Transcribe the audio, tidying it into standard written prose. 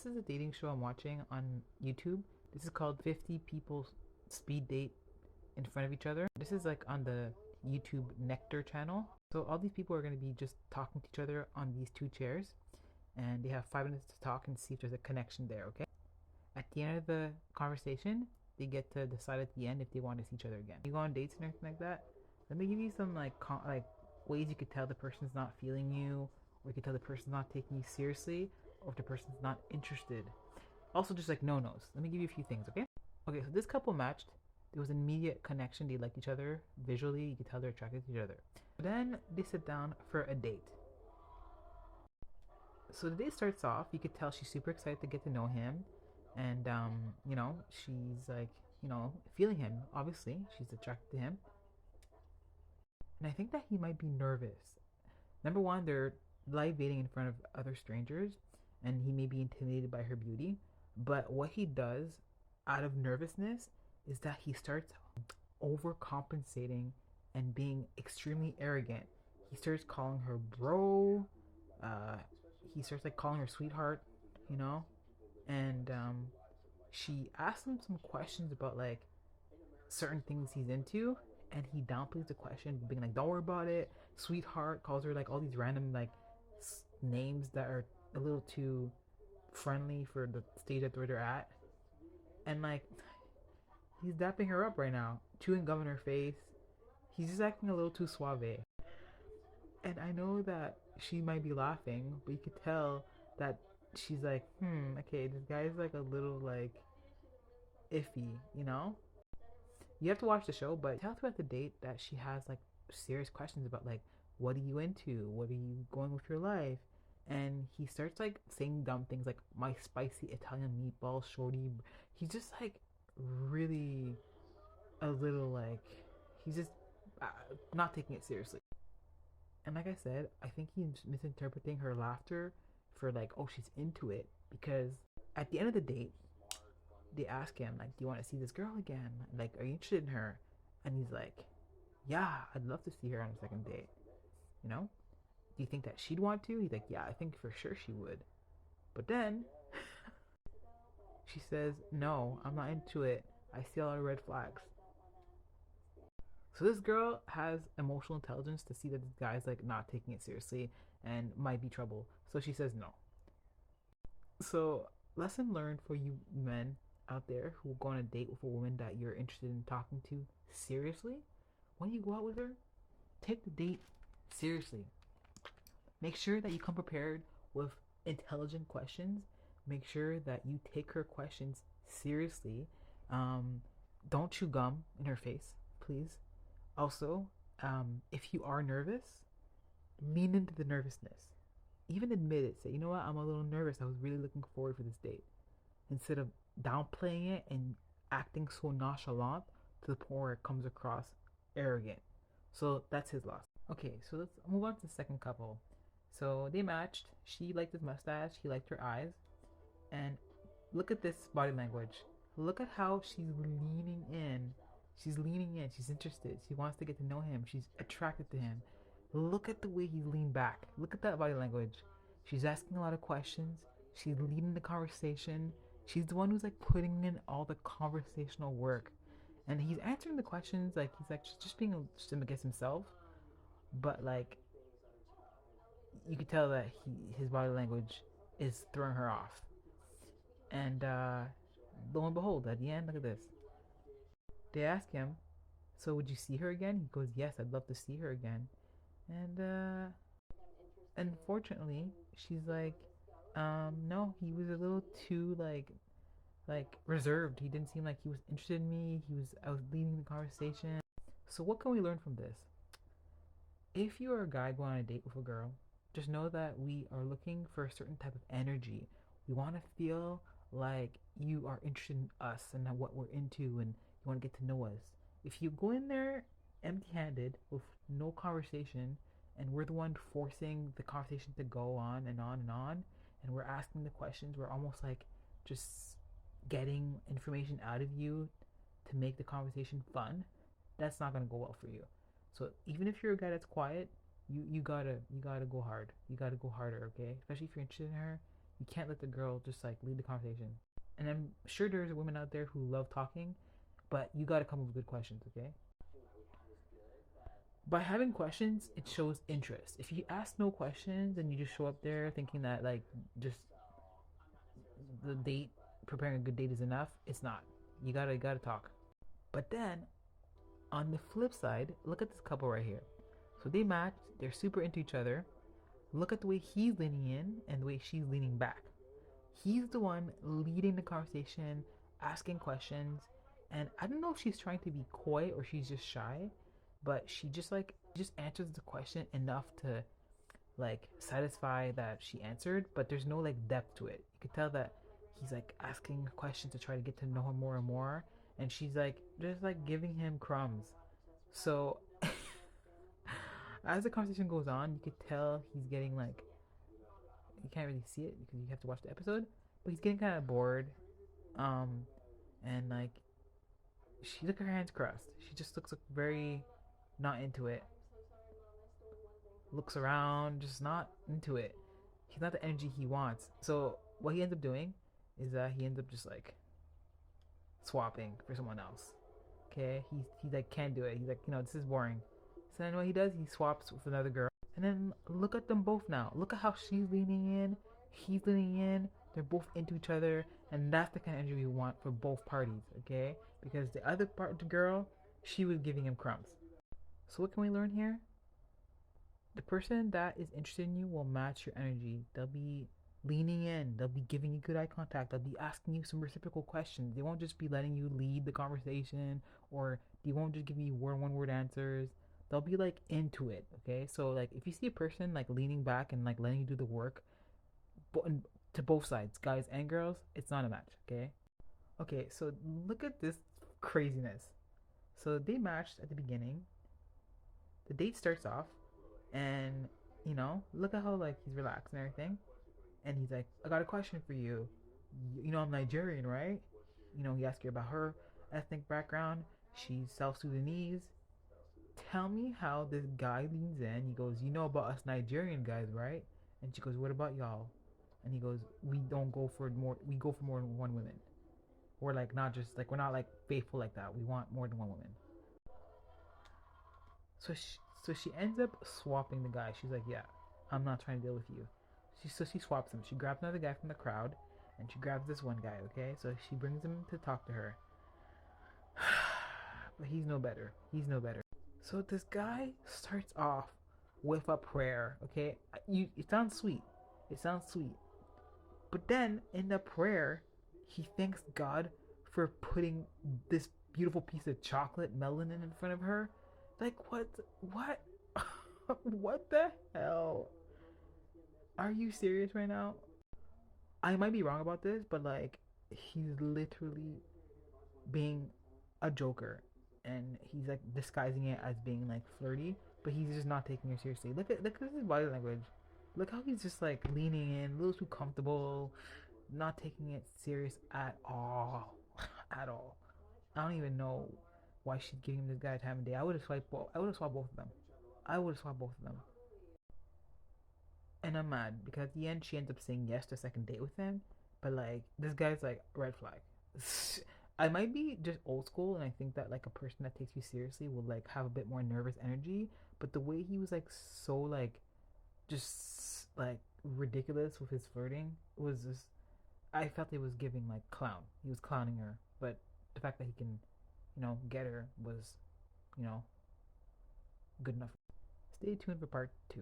is a dating show I'm watching on YouTube. This is called 50 People Speed Date in Front of Each Other. This is like on the YouTube Nectar channel. So all these people are going to be just talking to each other on these two chairs, and they have 5 minutes to talk and see if there's a connection there, okay? At the end of the conversation, they get to decide at the end if they want to see each other again. You go on dates and everything like that. Let me give you some like ways you could tell the person's not feeling you, or you could tell the person's not taking you seriously, or if the person's not interested. Also, just like no nos. Let me give you a few things, okay? Okay, so this couple matched. There was an immediate connection. They liked each other visually. You could tell they're attracted to each other. Then they sit down for a date. So the date starts off. You could tell she's super excited to get to know him, and she's like, feeling him. Obviously, she's attracted to him, and I think that he might be nervous. Number one, they're live dating in front of other strangers, and he may be intimidated by her beauty. But what he does out of nervousness is that he starts overcompensating and being extremely arrogant. He starts calling her bro. Uh, he starts like calling her sweetheart, you know, and she asks him some questions about like certain things he's into, and he downplays the question, being like, "Don't worry about it, sweetheart." Calls her like all these random like names that are a little too friendly for the stage that where they're at, and like he's dapping her up right now, chewing gum in her face. He's just acting a little too suave, and I know that she might be laughing, but you could tell that she's like, okay, this guy's like a little like iffy, you know? You have to watch the show, but tell throughout the date that she has like serious questions about like, what are you into? What are you going with your life? And he starts like saying dumb things like my spicy Italian meatball shorty. He's just like really a little like he's just uh, not taking it seriously. And like I said, I think he's misinterpreting her laughter for like, oh, she's into it, because at the end of the date, they ask him like, "Do you want to see this girl again? Like, are you interested in her?" And he's like, "Yeah, I'd love to see her on a second date. You know? Do you think that she'd want to?" He's like, "Yeah, I think for sure she would." But then she says, "No, I'm not into it. I see a lot of red flags." So this girl has emotional intelligence to see that this guy's like not taking it seriously and might be trouble. So she says no. So lesson learned for you men out there who go on a date with a woman that you're interested in talking to seriously. When you go out with her, take the date seriously. Make sure that you come prepared with intelligent questions. Make sure that you take her questions seriously. Um, don't chew gum in her face, please. Also, if you are nervous, lean into the nervousness. Even admit it. Say, you know what, I'm a little nervous. I was really looking forward for this date. Instead of downplaying it and acting so nonchalant to the point where it comes across arrogant. So that's his loss. Okay, so let's move on to the second couple. So they matched. She liked his mustache. He liked her eyes. And look at this body language. Look at how she's leaning in. She's leaning in. She's interested. She wants to get to know him. She's attracted to him. Look at the way he's leaned back. Look at that body language. She's asking a lot of questions. She's leading the conversation. She's the one who's like putting in all the conversational work. And he's answering the questions like he's like just being just against himself. But like you could tell that his body language is throwing her off. And lo and behold, at the end, look at this. They ask him, "So would you see her again?" He goes, "Yes, I'd love to see her again." And unfortunately, she's like, no, he was a little too like reserved. He didn't seem like he was interested in me. I was leading the conversation. So what can we learn from this? If you are a guy going on a date with a girl, just know that we are looking for a certain type of energy. We want to feel like you are interested in us and what we're into, and you want to get to know us. If you go in there empty handed with no conversation, and we're the one forcing the conversation to go on and on and on, and we're asking the questions, we're almost like just getting information out of you to make the conversation fun, that's not going to go well for you. So even if you're a guy that's quiet, you gotta go hard. You gotta go harder, okay? Especially if you're interested in her, You can't let the girl just like lead the conversation. And I'm sure there's women out there who love talking, but you gotta come up with good questions, okay? By having questions, it shows interest. If you ask no questions and you just show up there thinking that like just the date, preparing a good date is enough, it's not. You gotta talk. But then on the flip side, look at this couple right here. So they match, they're super into each other. Look at the way he's leaning in and the way she's leaning back. He's the one leading the conversation, asking questions, and I don't know if she's trying to be coy or she's just shy, but she just answers the question enough to like satisfy that she answered, but there's no like depth to it. You could tell that he's like asking questions to try to get to know her more and more, and she's like just like giving him crumbs. So as the conversation goes on, you could tell he's getting like you can't really see it because you have to watch the episode, but he's getting kind of bored. Um, and like she look at her hands crossed. She just looks like very not into it. Looks around, just not into it. He's not the energy he wants. So what he ends up doing is that he ends up just like swapping for someone else. Okay, he like can't do it. He's like, this is boring. So then what he does, he swaps with another girl. And then look at them both now. Look at how she's leaning in, he's leaning in. They're both into each other, and that's the kind of energy we want for both parties. Okay, because the other part, the girl, she was giving him crumbs. So what can we learn here? The person that is interested in you will match your energy. They'll be leaning in, they'll be giving you good eye contact, they'll be asking you some reciprocal questions. They won't just be letting you lead the conversation, or they won't just give you one word answers. They'll be like into it, okay? So like if you see a person like leaning back and like letting you do the work, to both sides, guys and girls, it's not a match, okay? Okay, so look at this craziness. So they matched at the beginning. The date starts off, and look at how like he's relaxed and everything. And he's like, I got a question for you. I'm Nigerian, right? He asks her about her ethnic background. She's South Sudanese. Tell me how this guy leans in. He goes, you know about us Nigerian guys, right? And she goes, what about y'all? And he goes, we don't go for more. We go for more than one woman. We're like not just like we're not like faithful like that. We want more than one woman. So she ends up swapping the guy. She's like, yeah, I'm not trying to deal with you. So she swaps him. She grabs another guy from the crowd, and she grabs this one guy. Okay, so she brings him to talk to her. But he's no better. He's no better. So this guy starts off with a prayer. Okay, it sounds sweet. It sounds sweet. But then in the prayer, he thanks God for putting this beautiful piece of chocolate melanin in front of her. Like what? What? What the hell? Are you serious right now? I might be wrong about this, but like he's literally being a joker, and he's like disguising it as being like flirty, but he's just not taking her seriously. Look at his body language. Look how he's just like leaning in, a little too comfortable, not taking it serious at all, at all. I don't even know why she's giving this guy time of day. I would have swiped. I would have swapped both of them. I would have swapped both of them. And I'm mad because at the end she ends up saying yes to a second date with him. But like this guy's like red flag. I might be just old school, and I think that like a person that takes you seriously will like have a bit more nervous energy. But the way he was like so like just like ridiculous with his flirting was just I felt it was giving like clown. He was clowning her, but the fact that he can, get her was, you know, good enough. Stay tuned for part 2.